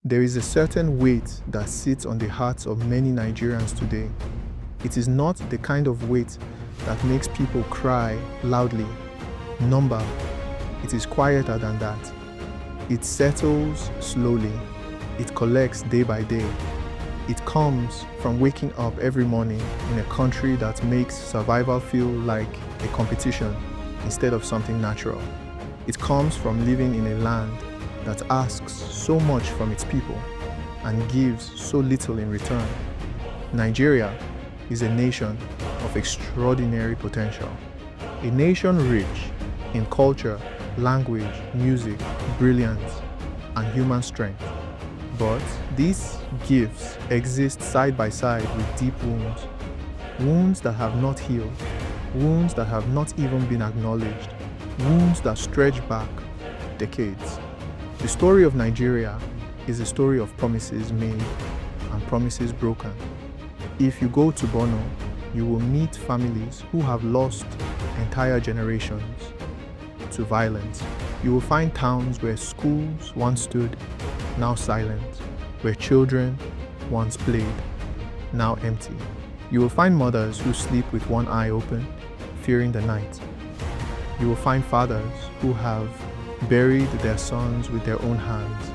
There is a certain weight that sits on the hearts of many Nigerians today. It is not the kind of weight that makes people cry loudly. Number, it is quieter than that. It settles slowly. It collects day by day. It comes from waking up every morning in a country that makes survival feel like a competition instead of something natural. It comes from living in a land that asks so much from its people and gives so little in return. Nigeria is a nation of extraordinary potential, a nation rich in culture, language, music, brilliance, and human strength. But these gifts exist side by side with deep wounds, wounds that have not healed, wounds that have not even been acknowledged, wounds that stretch back decades. The story of Nigeria is a story of promises made and promises broken. If you go to Bono, you will meet families who have lost entire generations to violence. You will find towns where schools once stood, now silent, where children once played, now empty. You will find mothers who sleep with one eye open, fearing the night. You will find fathers who have buried their sons with their own hands.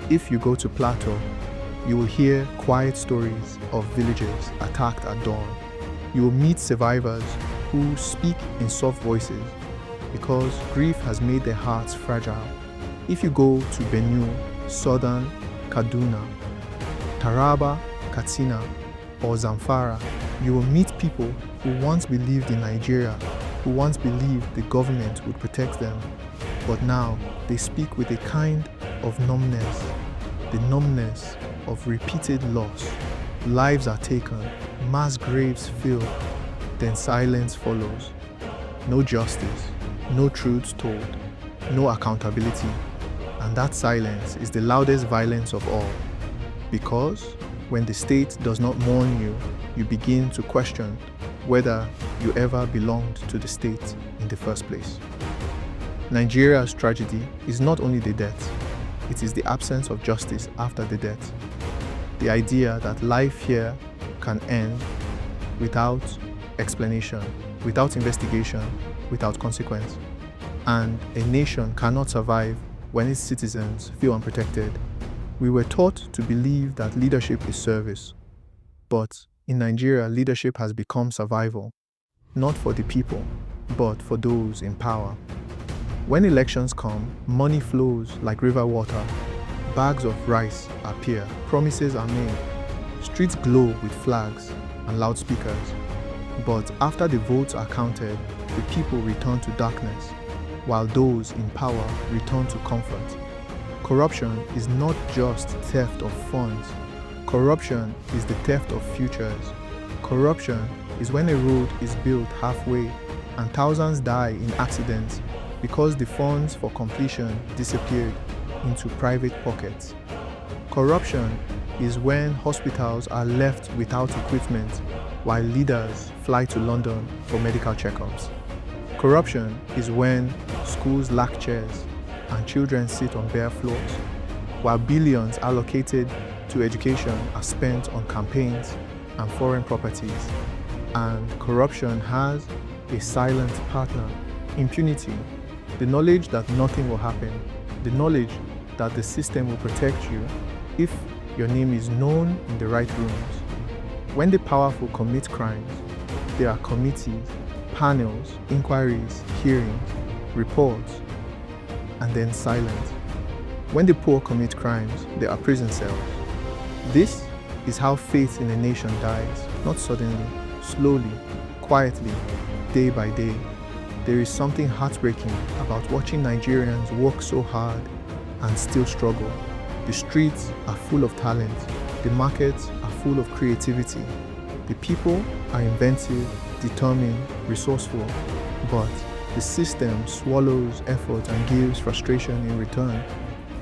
If you go to Plateau, you will hear quiet stories of villages attacked at dawn. You will meet survivors who speak in soft voices because grief has made their hearts fragile. If you go to Benue, Southern Kaduna, Taraba, Katsina, or Zamfara, you will meet people who once believed in Nigeria, who once believed the government would protect them, but now they speak with a kind of numbness, the numbness of repeated loss. Lives are taken, mass graves fill, then silence follows. No justice, no truths told, no accountability. And that silence is the loudest violence of all. Because when the state does not mourn you, you begin to question whether you ever belonged to the state in the first place. Nigeria's tragedy is not only the death, it is the absence of justice after the death. The idea that life here can end without explanation, without investigation, without consequence. And a nation cannot survive when its citizens feel unprotected. We were taught to believe that leadership is service. But in Nigeria, leadership has become survival, not for the people, but for those in power. When elections come, money flows like river water. Bags of rice appear, promises are made, streets glow with flags and loudspeakers. But after the votes are counted, the people return to darkness, while those in power return to comfort. Corruption is not just theft of funds. Corruption is the theft of futures. Corruption is when a road is built halfway and thousands die in accidents because the funds for completion disappeared into private pockets. Corruption is when hospitals are left without equipment while leaders fly to London for medical checkups. Corruption is when schools lack chairs and children sit on bare floors, while billions allocated to education are spent on campaigns and foreign properties. And corruption has a silent partner: impunity, the knowledge that nothing will happen, the knowledge that the system will protect you if your name is known in the right rooms. When the powerful commit crimes, there are committees, panels, inquiries, hearings, reports, and then silence. When the poor commit crimes, there are prison cells. This is how faith in a nation dies, not suddenly, slowly, quietly, day by day. There is something heartbreaking about watching Nigerians work so hard and still struggle. The streets are full of talent, the markets are full of creativity, the people are inventive, determined, resourceful, but the system swallows effort and gives frustration in return.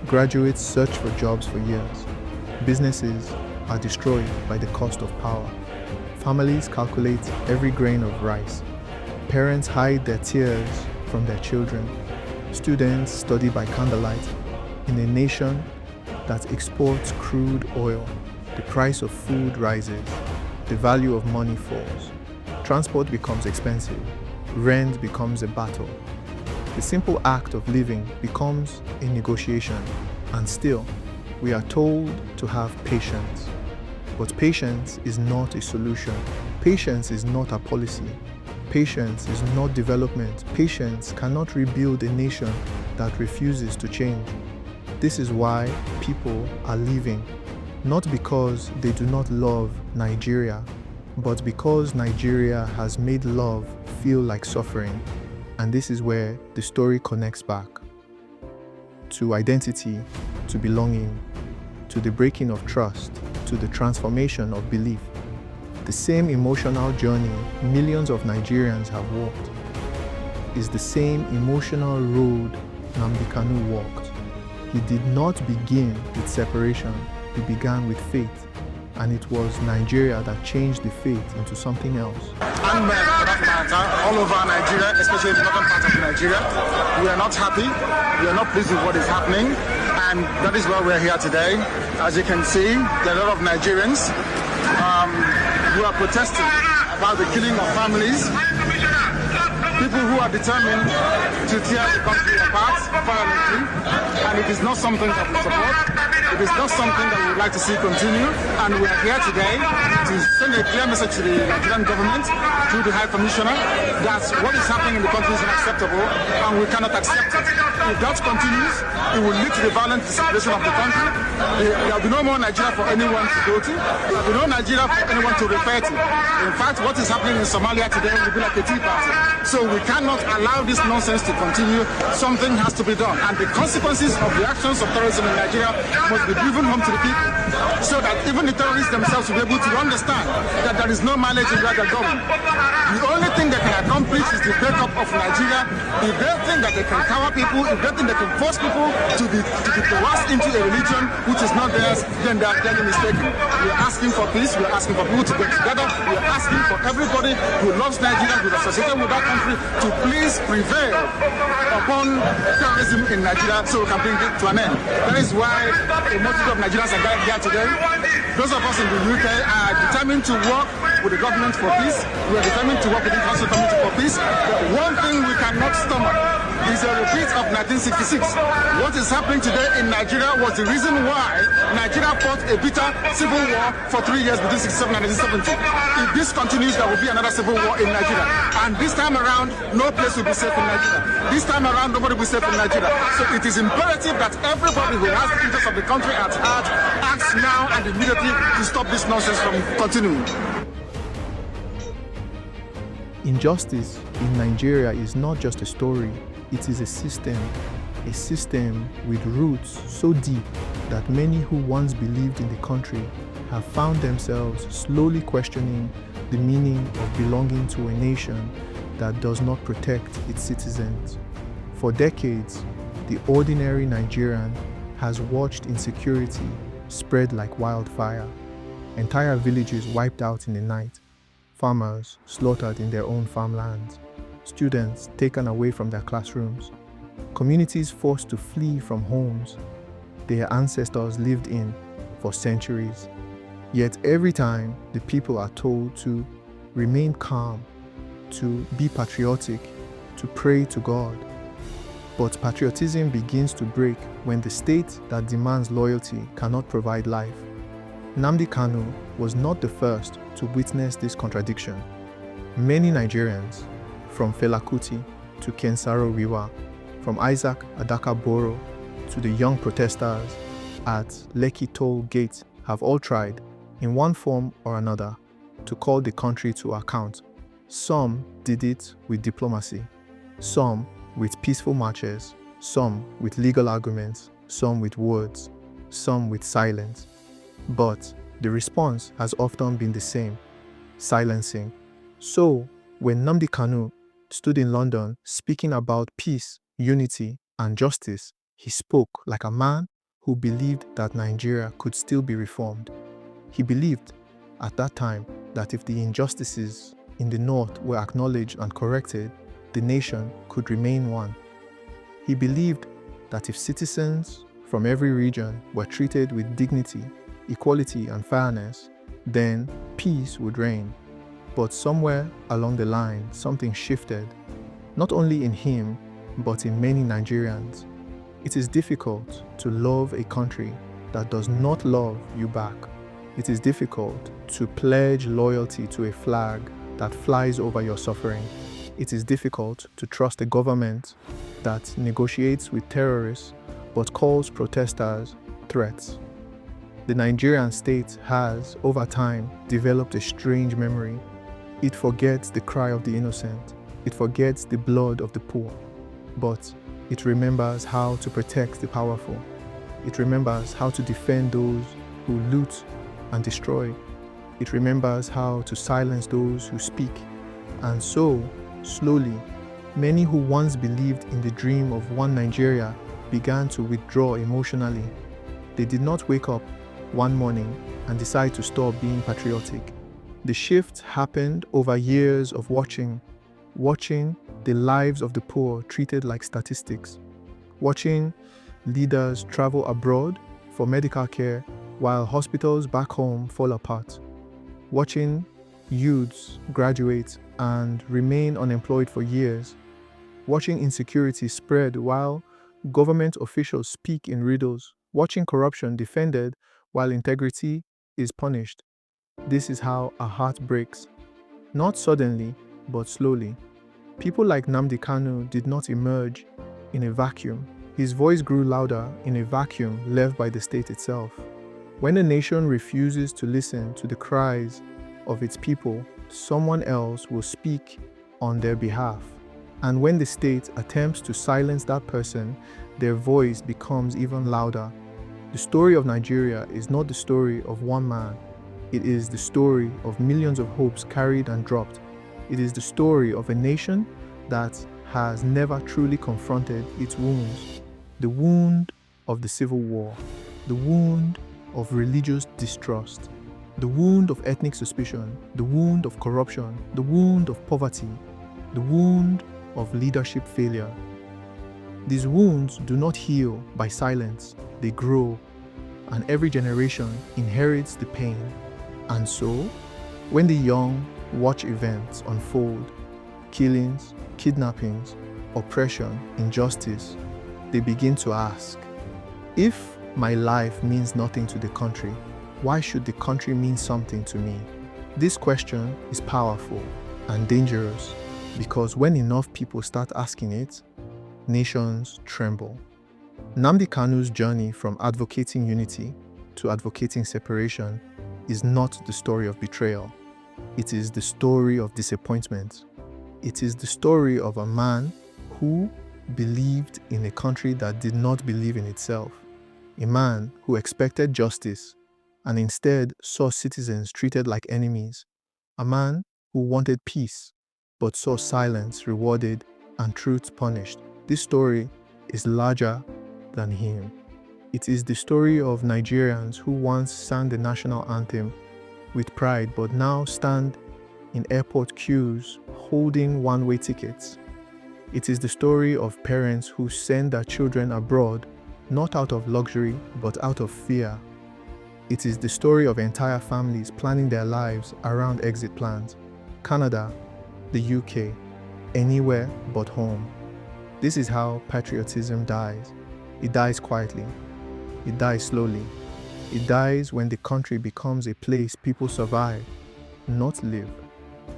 Graduates search for jobs for years. Businesses are destroyed by the cost of power. Families calculate every grain of rice. Parents hide their tears from their children. Students study by candlelight in a nation that exports crude oil, the price of food rises, the value of money falls, transport becomes expensive, rent becomes a battle. The simple act of living becomes a negotiation, and still, we are told to have patience. But patience is not a solution. Patience is not a policy. Patience is not development. Patience cannot rebuild a nation that refuses to change. This is why people are leaving, not because they do not love Nigeria, but because Nigeria has made love feel like suffering. And this is where the story connects back to identity, to belonging, to the breaking of trust, to the transformation of belief. The same emotional journey millions of Nigerians have walked is the same emotional road Nnamdi Kanu walked. He did not begin with separation, he began with faith. And it was Nigeria that changed the faith into something else. And men, for that matter, all over Nigeria, especially the northern part of Nigeria, we are not happy, we are not pleased with what is happening, and that is why we are here today. As you can see, there are a lot of Nigerians who are protesting about the killing of families, people who are determined to tear the country apart violently, and it is not something that we support. It is not something that we would like to see continue, and we are here today to send a clear message to the Nigerian government, through the High Commissioner, that what is happening in the country is unacceptable, and we cannot accept it. If that continues, it will lead to the violent disintegration of the country. There will be no more Nigeria for anyone to go to. There will be no Nigeria for anyone to refer to. In fact, what is happening in Somalia today will be like a tea party. So we cannot allow this nonsense to continue. Something has to be done, and the consequences of the actions of terrorism in Nigeria must be driven home to the people, so that even the terrorists themselves will be able to understand that there is no mileage in where they're going. The only thing they can accomplish is the breakup of Nigeria. If they think that they can cover people, if they think they can force people to be coerced into a religion which is not theirs, then they are clearly mistaken. We are asking for peace, we are asking for people to get together, we are asking for everybody who loves Nigeria, who is associated with that country, to please prevail upon terrorism in Nigeria so we can bring it to an end. That is why a multitude of Nigerians are gathered here today. Those of us in the UK are determined to work with the government for peace. We are determined to work with the Council Committee for peace. But one thing we cannot stomach is a repeat of 1966. What is happening today in Nigeria was the reason why Nigeria fought a bitter civil war for 3 years between 1967 and 1970. If this continues, there will be another civil war in Nigeria. And this time around, no place will be safe in Nigeria. This time around, nobody will be safe in Nigeria. So it is imperative that everybody who has the interest of the country at heart acts now and immediately to stop this nonsense from continuing. Injustice in Nigeria is not just a story, it is a system with roots so deep that many who once believed in the country have found themselves slowly questioning the meaning of belonging to a nation that does not protect its citizens. For decades, the ordinary Nigerian has watched insecurity spread like wildfire, entire villages wiped out in the night, farmers slaughtered in their own farmlands, students taken away from their classrooms, communities forced to flee from homes their ancestors lived in for centuries. Yet every time the people are told to remain calm, to be patriotic, to pray to God. But patriotism begins to break when the state that demands loyalty cannot provide life. Nnamdi Kanu was not the first to witness this contradiction. Many Nigerians, from Fela Kuti to Kensaro Wiwa, from Isaac Adaka Boro to the young protesters at Lekki Toll Gate, have all tried, in one form or another, to call the country to account. Some did it with diplomacy, some with peaceful marches, some with legal arguments, some with words, some with silence. But the response has often been the same: silencing. So, when Nnamdi Kanu stood in London speaking about peace, unity, and justice, he spoke like a man who believed that Nigeria could still be reformed. He believed at that time that if the injustices in the north were acknowledged and corrected, the nation could remain one. He believed that if citizens from every region were treated with dignity, equality, and fairness, then peace would reign. But somewhere along the line, something shifted, not only in him, but in many Nigerians. It is difficult to love a country that does not love you back. It is difficult to pledge loyalty to a flag that flies over your suffering. It is difficult to trust a government that negotiates with terrorists but calls protesters threats. The Nigerian state has, over time, developed a strange memory. It forgets the cry of the innocent. It forgets the blood of the poor. But it remembers how to protect the powerful. It remembers how to defend those who loot and destroy. It remembers how to silence those who speak. And so, slowly, many who once believed in the dream of one Nigeria began to withdraw emotionally. They did not wake up one morning and decide to stop being patriotic. The shift happened over years of watching the lives of the poor treated like statistics, watching leaders travel abroad for medical care while hospitals back home fall apart, watching youths graduate and remain unemployed for years, watching insecurity spread while government officials speak in riddles, watching corruption defended while integrity is punished. This is how a heart breaks. Not suddenly, but slowly. People like Nnamdi Kanu did not emerge in a vacuum. His voice grew louder in a vacuum left by the state itself. When a nation refuses to listen to the cries of its people, someone else will speak on their behalf. And when the state attempts to silence that person, their voice becomes even louder. The story of Nigeria is not the story of one man. It is the story of millions of hopes carried and dropped. It is the story of a nation that has never truly confronted its wounds. The wound of the civil war, the wound of religious distrust, the wound of ethnic suspicion, the wound of corruption, the wound of poverty, the wound of leadership failure. These wounds do not heal by silence, they grow, and every generation inherits the pain. And so, when the young watch events unfold, killings, kidnappings, oppression, injustice, they begin to ask, if my life means nothing to the country, why should the country mean something to me? This question is powerful and dangerous because when enough people start asking it, nations tremble. Nnamdi Kanu's journey from advocating unity to advocating separation is not the story of betrayal. It is the story of disappointment. It is the story of a man who believed in a country that did not believe in itself. A man who expected justice and instead saw citizens treated like enemies. A man who wanted peace but saw silence rewarded and truth punished. This story is larger than him. It is the story of Nigerians who once sang the national anthem with pride but now stand in airport queues holding one-way tickets. It is the story of parents who send their children abroad not out of luxury but out of fear. It is the story of entire families planning their lives around exit plans. Canada, the UK, anywhere but home. This is how patriotism dies. It dies quietly. It dies slowly. It dies when the country becomes a place people survive, not live.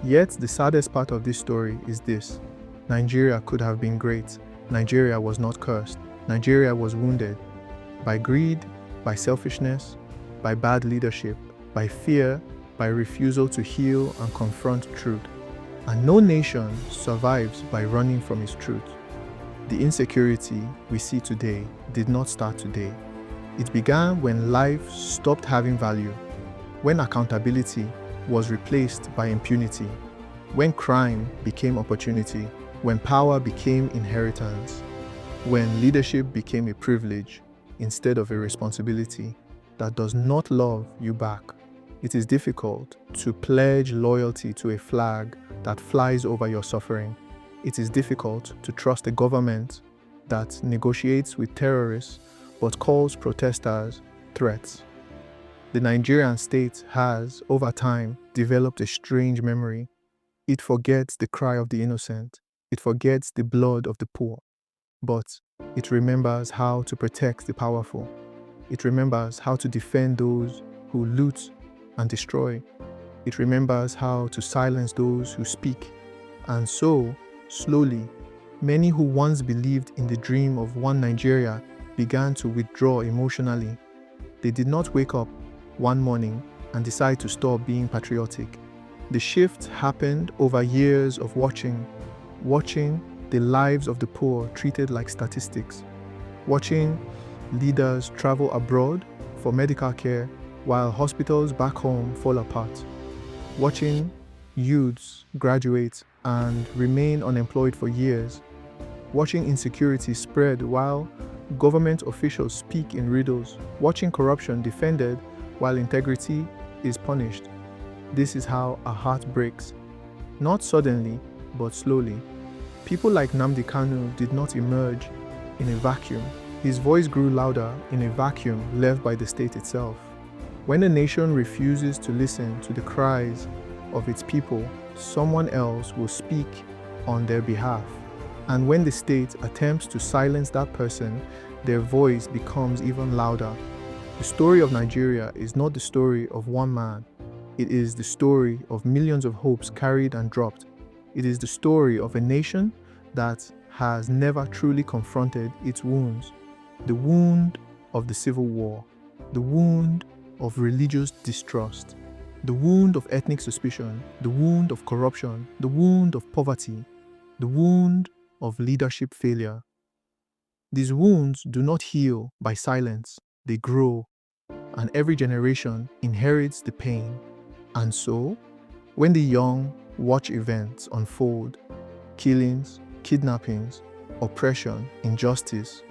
Yet the saddest part of this story is this: Nigeria could have been great. Nigeria was not cursed. Nigeria was wounded by greed, by selfishness, by bad leadership, by fear, by refusal to heal and confront truth. And no nation survives by running from its truth. The insecurity we see today did not start today. It began when life stopped having value, when accountability was replaced by impunity, when crime became opportunity, when power became inheritance, when leadership became a privilege instead of a responsibility that does not love you back. It is difficult to pledge loyalty to a flag that flies over your suffering. It is difficult to trust a government that negotiates with terrorists but calls protesters threats. The Nigerian state has, over time, developed a strange memory. It forgets the cry of the innocent. It forgets the blood of the poor. But it remembers how to protect the powerful. It remembers how to defend those who loot and destroy. It remembers how to silence those who speak. And so, slowly, many who once believed in the dream of one Nigeria began to withdraw emotionally. They did not wake up one morning and decide to stop being patriotic. The shift happened over years of watching the lives of the poor treated like statistics, watching leaders travel abroad for medical care while hospitals back home fall apart, watching youths graduate and remain unemployed for years, watching insecurity spread while government officials speak in riddles, watching corruption defended while integrity is punished. This is how a heart breaks. Not suddenly, but slowly. People like Nnamdi Kanu did not emerge in a vacuum. His voice grew louder in a vacuum left by the state itself. When a nation refuses to listen to the cries of its people, someone else will speak on their behalf. And when the state attempts to silence that person, their voice becomes even louder. The story of Nigeria is not the story of one man. It is the story of millions of hopes carried and dropped. It is the story of a nation that has never truly confronted its wounds. The wound of the civil war, the wound of religious distrust, the wound of ethnic suspicion, the wound of corruption, the wound of poverty, the wound of leadership failure. These wounds do not heal by silence, they grow, and every generation inherits the pain. And so, when the young watch events unfold, killings, kidnappings, oppression, injustice,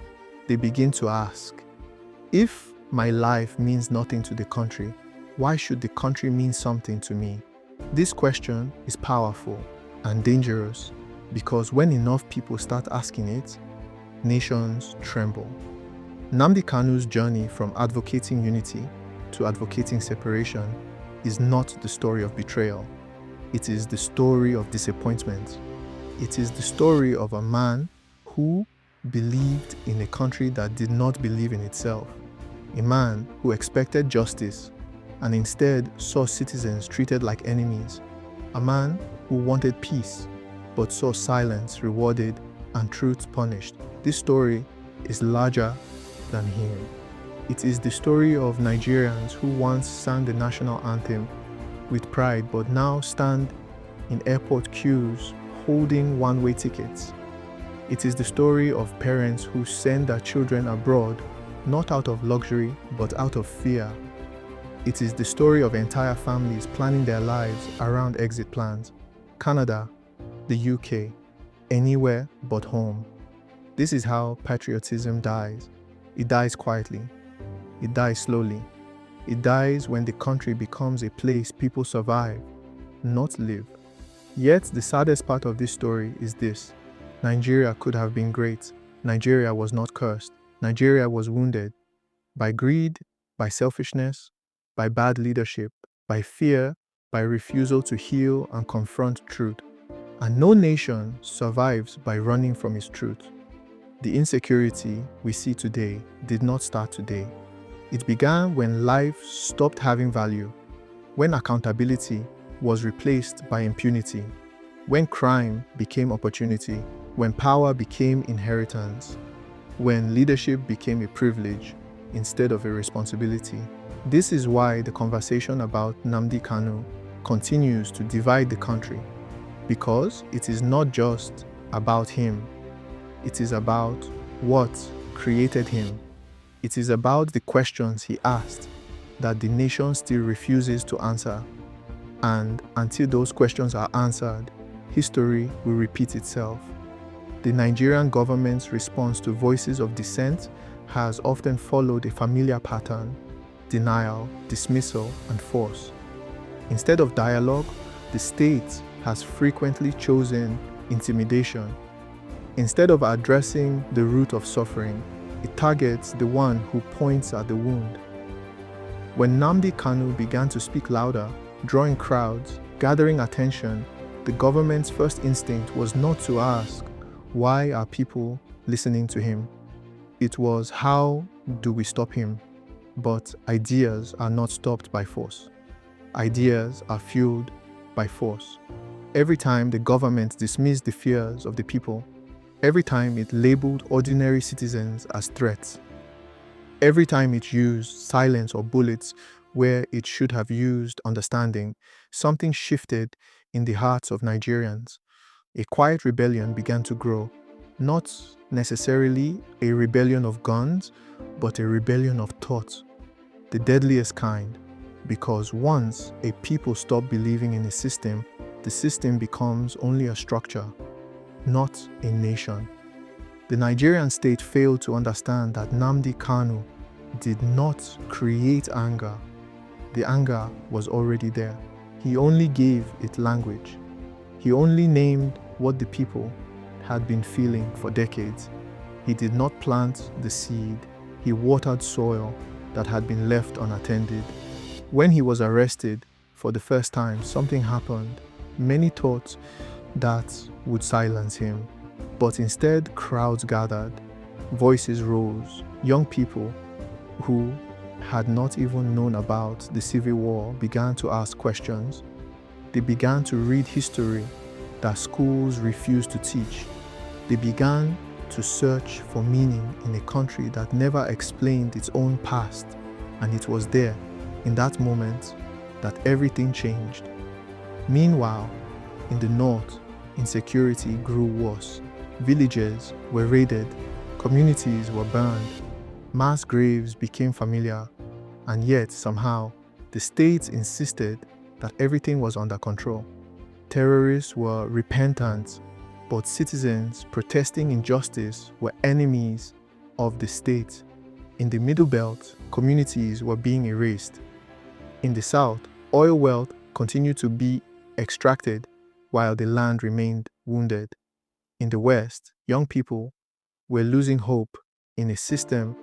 they begin to ask, if my life means nothing to the country, why should the country mean something to me? This question is powerful and dangerous because when enough people start asking it, nations tremble. Nnamdi Kanu's journey from advocating unity to advocating separation is not the story of betrayal. It is the story of disappointment. It is the story of a man who believed in a country that did not believe in itself. A man who expected justice and instead saw citizens treated like enemies. A man who wanted peace but saw silence rewarded and truth punished. This story is larger than him. It is the story of Nigerians who once sang the national anthem with pride but now stand in airport queues holding one-way tickets. It is the story of parents who send their children abroad not out of luxury but out of fear. It is the story of entire families planning their lives around exit plans. Canada, the UK, anywhere but home. This is how patriotism dies. It dies quietly. It dies slowly. It dies when the country becomes a place people survive, not live. Yet the saddest part of this story is this. Nigeria could have been great. Nigeria was not cursed. Nigeria was wounded by greed, by selfishness, by bad leadership, by fear, by refusal to heal and confront truth. And no nation survives by running from its truth. The insecurity we see today did not start today. It began when life stopped having value, when accountability was replaced by impunity, when crime became opportunity, when power became inheritance, when leadership became a privilege instead of a responsibility. This is why the conversation about Nnamdi Kanu continues to divide the country, because it is not just about him. It is about what created him. It is about the questions he asked that the nation still refuses to answer. And until those questions are answered, history will repeat itself. The Nigerian government's response to voices of dissent has often followed a familiar pattern: denial, dismissal, and force. Instead of dialogue, the state has frequently chosen intimidation. Instead of addressing the root of suffering, it targets the one who points at the wound. When Nnamdi Kanu began to speak louder, drawing crowds, gathering attention, the government's first instinct was not to ask, why are people listening to him? It was, how do we stop him? But ideas are not stopped by force. Ideas are fueled by force. Every time the government dismissed the fears of the people, every time it labeled ordinary citizens as threats, every time it used silence or bullets where it should have used understanding, something shifted in the hearts of Nigerians. A quiet rebellion began to grow, not necessarily a rebellion of guns, but a rebellion of thought, the deadliest kind, because once a people stop believing in a system, the system becomes only a structure, not a nation. The Nigerian state failed to understand that Nnamdi Kanu did not create anger. The anger was already there. He only gave it language. He only named what the people had been feeling for decades. He did not plant the seed. He watered soil that had been left unattended. When he was arrested for the first time, something happened. Many thought that would silence him, but instead crowds gathered, voices rose. Young people who had not even known about the civil war began to ask questions. They began to read history that schools refused to teach. They began to search for meaning in a country that never explained its own past, and it was there, in that moment, that everything changed. Meanwhile, in the north, insecurity grew worse. Villages were raided, communities were burned, mass graves became familiar, and yet somehow the state insisted that everything was under control. Terrorists were repentant, but citizens protesting injustice were enemies of the state. In the Middle Belt, communities were being erased. In the South, oil wealth continued to be extracted while the land remained wounded. In the West, young people were losing hope in a system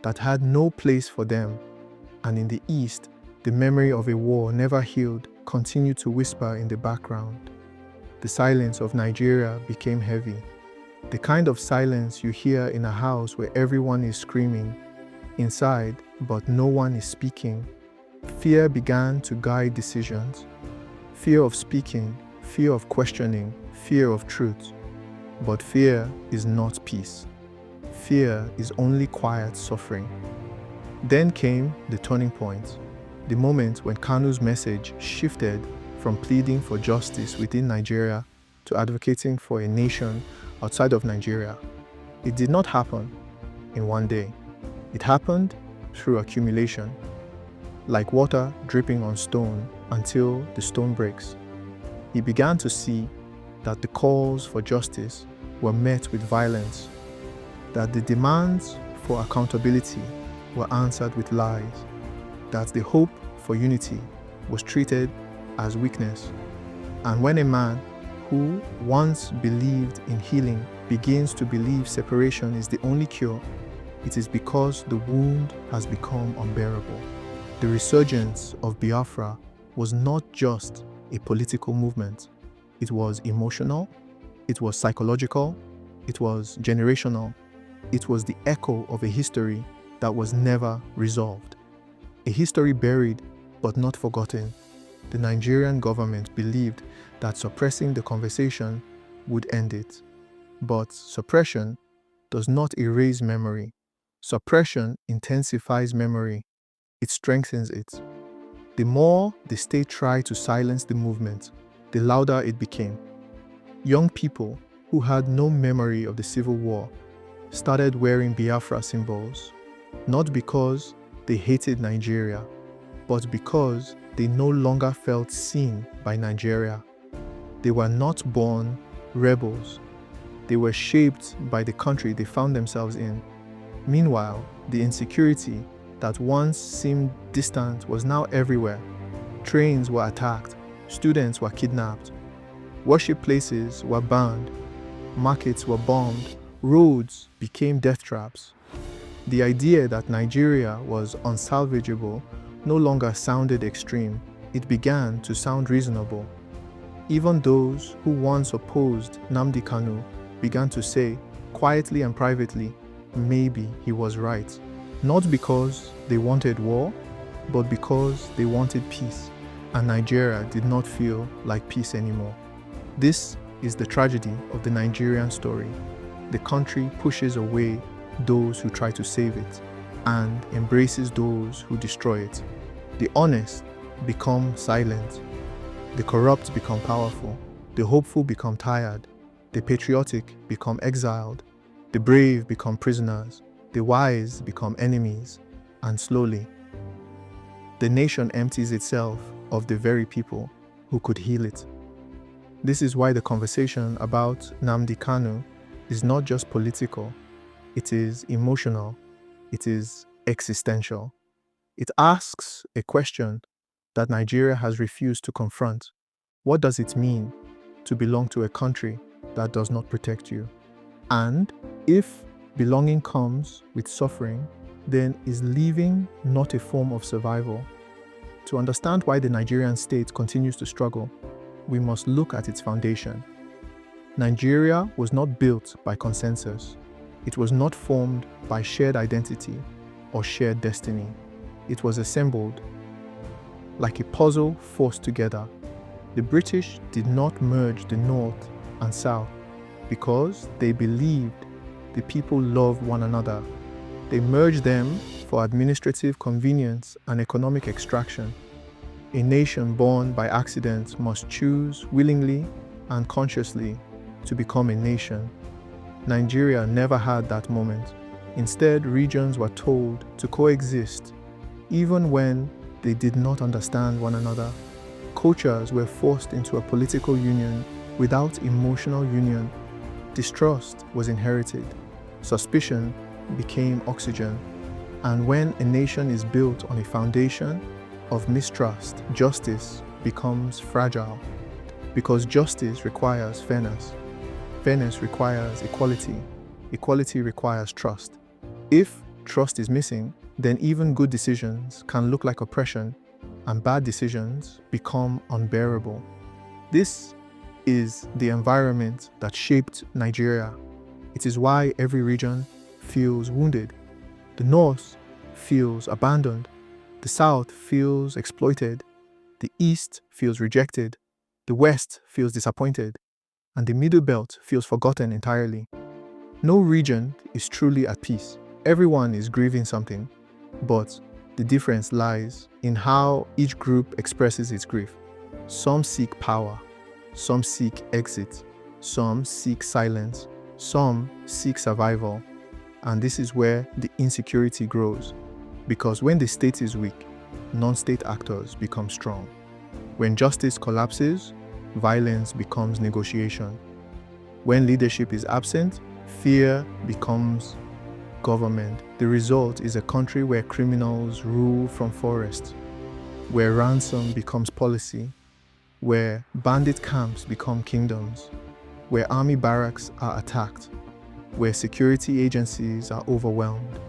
that had no place for them. And in the East, the memory of a war never healed continued to whisper in the background. The silence of Nigeria became heavy. The kind of silence you hear in a house where everyone is screaming inside, but no one is speaking. Fear began to guide decisions. Fear of speaking, fear of questioning, fear of truth. But fear is not peace. Fear is only quiet suffering. Then came the turning point, the moment when Kanu's message shifted from pleading for justice within Nigeria to advocating for a nation outside of Nigeria. It did not happen in one day. It happened through accumulation, like water dripping on stone until the stone breaks. He began to see that the calls for justice were met with violence, that the demands for accountability were answered with lies, that the hope for unity was treated as weakness. And when a man who once believed in healing begins to believe separation is the only cure, it is because the wound has become unbearable. The resurgence of Biafra was not just a political movement. It was emotional, it was psychological, it was generational. It was the echo of a history that was never resolved. A history buried but not forgotten. The Nigerian government believed that suppressing the conversation would end it. But suppression does not erase memory. Suppression intensifies memory. It strengthens it. The more the state tried to silence the movement, the louder it became. Young people who had no memory of the Civil War started wearing Biafra symbols, not because they hated Nigeria, but because they no longer felt seen by Nigeria. They were not born rebels. They were shaped by the country they found themselves in. Meanwhile, the insecurity that once seemed distant was now everywhere. Trains were attacked, students were kidnapped, worship places were burned, markets were bombed, roads became death traps. The idea that Nigeria was unsalvageable no longer sounded extreme. It began to sound reasonable. Even those who once opposed Nnamdi Kanu began to say, quietly and privately, maybe he was right. Not because they wanted war, but because they wanted peace, and Nigeria did not feel like peace anymore. This is the tragedy of the Nigerian story. The country pushes away those who try to save it and embraces those who destroy it. The honest become silent. The corrupt become powerful. The hopeful become tired. The patriotic become exiled. The brave become prisoners. The wise become enemies. And slowly, the nation empties itself of the very people who could heal it. This is why the conversation about Nnamdi Kanu is not just political. It is emotional. It is existential. It asks a question that Nigeria has refused to confront. What does it mean to belong to a country that does not protect you? And if belonging comes with suffering, then is leaving not a form of survival? To understand why the Nigerian state continues to struggle, we must look at its foundation. Nigeria was not built by consensus. It was not formed by shared identity or shared destiny. It was assembled like a puzzle forced together. The British did not merge the North and South because they believed the people loved one another. They merged them for administrative convenience and economic extraction. A nation born by accident must choose willingly and consciously to become a nation. Nigeria never had that moment. Instead, regions were told to coexist, even when they did not understand one another. Cultures were forced into a political union without emotional union. Distrust was inherited. Suspicion became oxygen. And when a nation is built on a foundation of mistrust, justice becomes fragile. Because justice requires fairness. Fairness requires equality. Equality requires trust. If trust is missing, then even good decisions can look like oppression and bad decisions become unbearable. This is the environment that shaped Nigeria. It is why every region feels wounded. The North feels abandoned. The South feels exploited. The East feels rejected. The West feels disappointed. And the Middle Belt feels forgotten entirely. No region is truly at peace. Everyone is grieving something, but the difference lies in how each group expresses its grief. Some seek power, some seek exit, some seek silence, some seek survival. And this is where the insecurity grows. Because when the state is weak, non-state actors become strong. When justice collapses, violence becomes negotiation. When leadership is absent, fear becomes government. The result is a country where criminals rule from forests, where ransom becomes policy, where bandit camps become kingdoms, where army barracks are attacked, where security agencies are overwhelmed,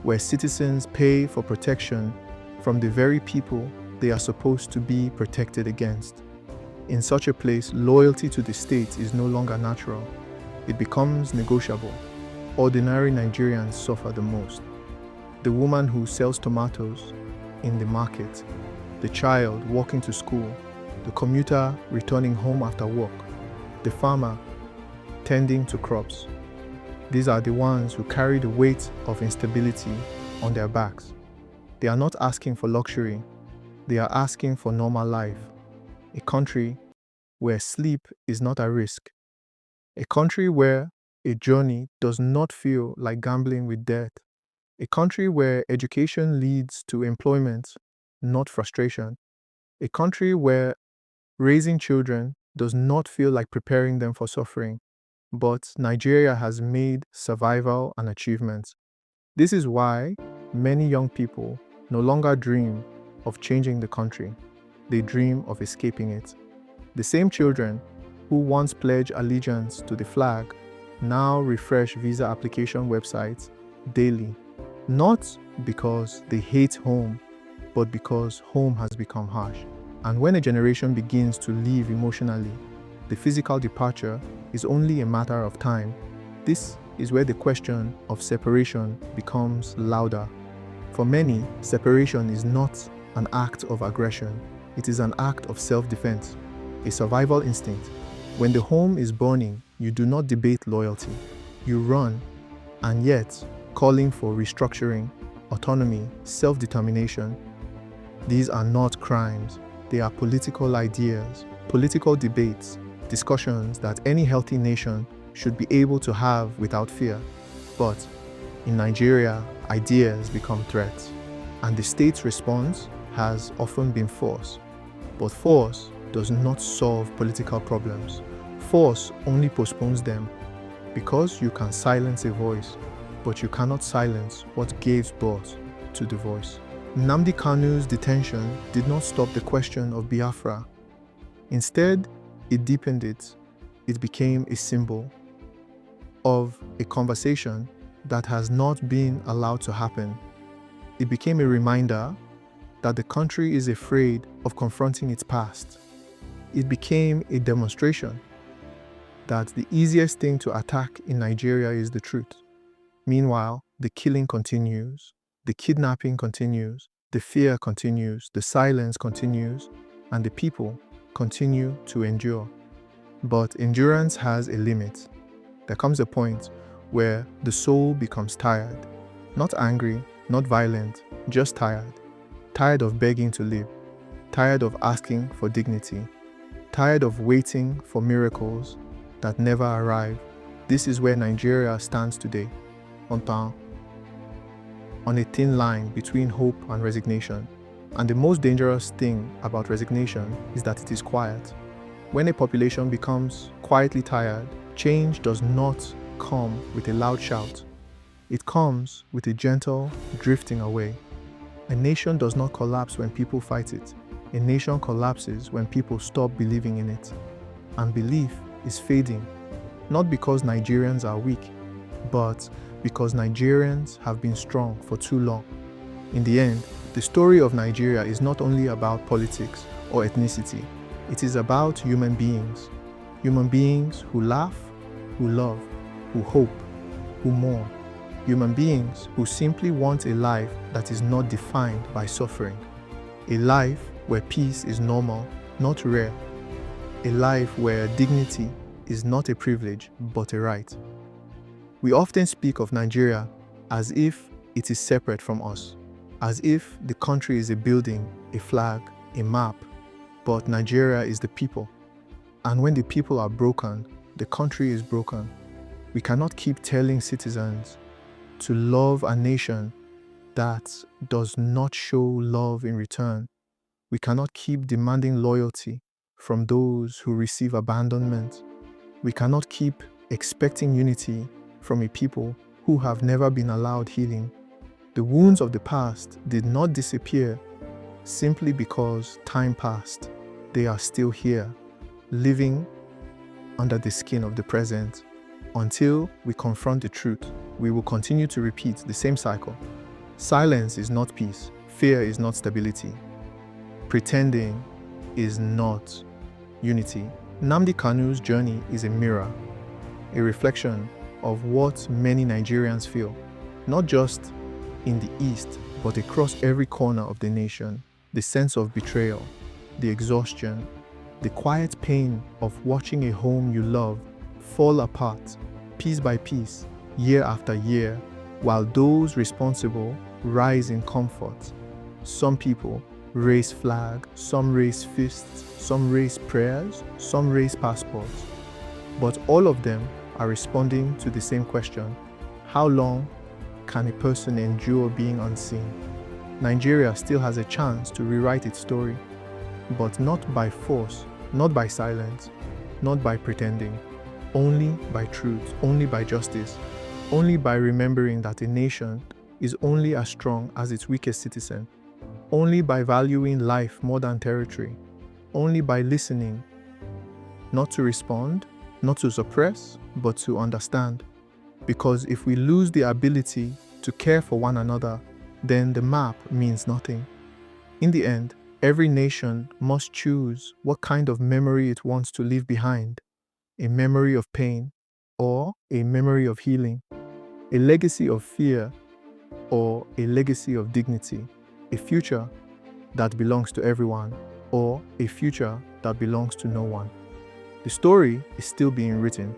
where citizens pay for protection from the very people they are supposed to be protected against. In such a place, loyalty to the state is no longer natural. It becomes negotiable. Ordinary Nigerians suffer the most. The woman who sells tomatoes in the market, the child walking to school, the commuter returning home after work, the farmer tending to crops. These are the ones who carry the weight of instability on their backs. They are not asking for luxury. They are asking for normal life. A country where sleep is not a risk. A country where a journey does not feel like gambling with death. A country where education leads to employment, not frustration. A country where raising children does not feel like preparing them for suffering. But Nigeria has made survival an achievement. This is why many young people no longer dream of changing the country. They dream of escaping it. The same children who once pledged allegiance to the flag now refresh visa application websites daily. Not because they hate home, but because home has become harsh. And when a generation begins to leave emotionally, the physical departure is only a matter of time. This is where the question of separation becomes louder. For many, separation is not an act of aggression. It is an act of self-defense, a survival instinct. When the home is burning, you do not debate loyalty. You run, and yet, calling for restructuring, autonomy, self-determination, these are not crimes. They are political ideas, political debates, discussions that any healthy nation should be able to have without fear. But in Nigeria, ideas become threats, and the state's response has often been force. But force does not solve political problems. Force only postpones them, because you can silence a voice, but you cannot silence what gives birth to the voice. Nnamdi Kanu's detention did not stop the question of Biafra. Instead, it deepened it. It became a symbol of a conversation that has not been allowed to happen. It became a reminder that the country is afraid of confronting its past. It became a demonstration that the easiest thing to attack in Nigeria is the truth. Meanwhile, the killing continues, the kidnapping continues, the fear continues, the silence continues, and the people continue to endure. But endurance has a limit. There comes a point where the soul becomes tired. Not angry, not violent, just tired. Tired of begging to live. Tired of asking for dignity. Tired of waiting for miracles that never arrive. This is where Nigeria stands today, on a thin line between hope and resignation. And the most dangerous thing about resignation is that it is quiet. When a population becomes quietly tired, change does not come with a loud shout. It comes with a gentle drifting away. A nation does not collapse when people fight it. A nation collapses when people stop believing in it. And belief is fading, not because Nigerians are weak, but because Nigerians have been strong for too long. In the end, the story of Nigeria is not only about politics or ethnicity. It is about human beings. Human beings who laugh, who love, who hope, who mourn. Human beings who simply want a life that is not defined by suffering. A life where peace is normal, not rare. A life where dignity is not a privilege, but a right. We often speak of Nigeria as if it is separate from us, as if the country is a building, a flag, a map, but Nigeria is the people. And when the people are broken, the country is broken. We cannot keep telling citizens to love a nation that does not show love in return. We cannot keep demanding loyalty from those who receive abandonment. We cannot keep expecting unity from a people who have never been allowed healing. The wounds of the past did not disappear simply because time passed. They are still here, living under the skin of the present. Until we confront the truth, we will continue to repeat the same cycle. Silence is not peace. Fear is not stability. Pretending is not unity. Nnamdi Kanu's journey is a mirror, a reflection of what many Nigerians feel, not just in the East, but across every corner of the nation. The sense of betrayal, the exhaustion, the quiet pain of watching a home you love fall apart, piece by piece, year after year, while those responsible rise in comfort. Some people raise flags, some raise fists, some raise prayers, some raise passports. But all of them are responding to the same question: how long can a person endure being unseen? Nigeria still has a chance to rewrite its story, but not by force, not by silence, not by pretending, only by truth, only by justice, only by remembering that a nation is only as strong as its weakest citizen, only by valuing life more than territory, only by listening, not to respond, not to suppress, but to understand. Because if we lose the ability to care for one another, then the map means nothing. In the end, every nation must choose what kind of memory it wants to leave behind: a memory of pain or a memory of healing, a legacy of fear or a legacy of dignity, a future that belongs to everyone or a future that belongs to no one. The story is still being written,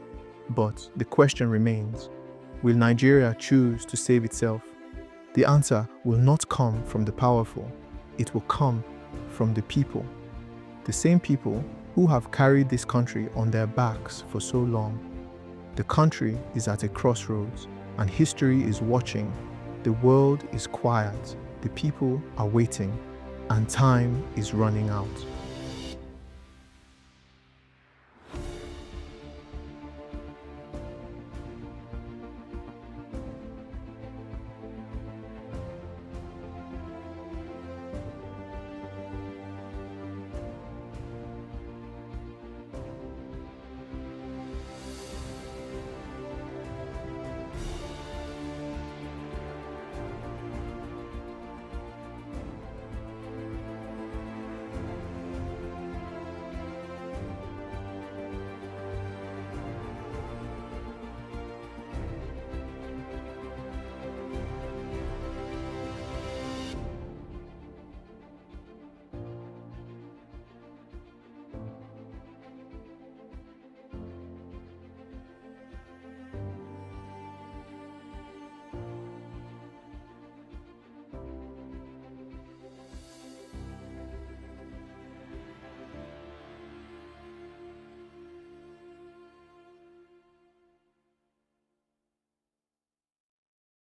but the question remains: will Nigeria choose to save itself? The answer will not come from the powerful, it will come from the people. The same people who have carried this country on their backs for so long. The country is at a crossroads, and history is watching. The world is quiet, the people are waiting, and time is running out.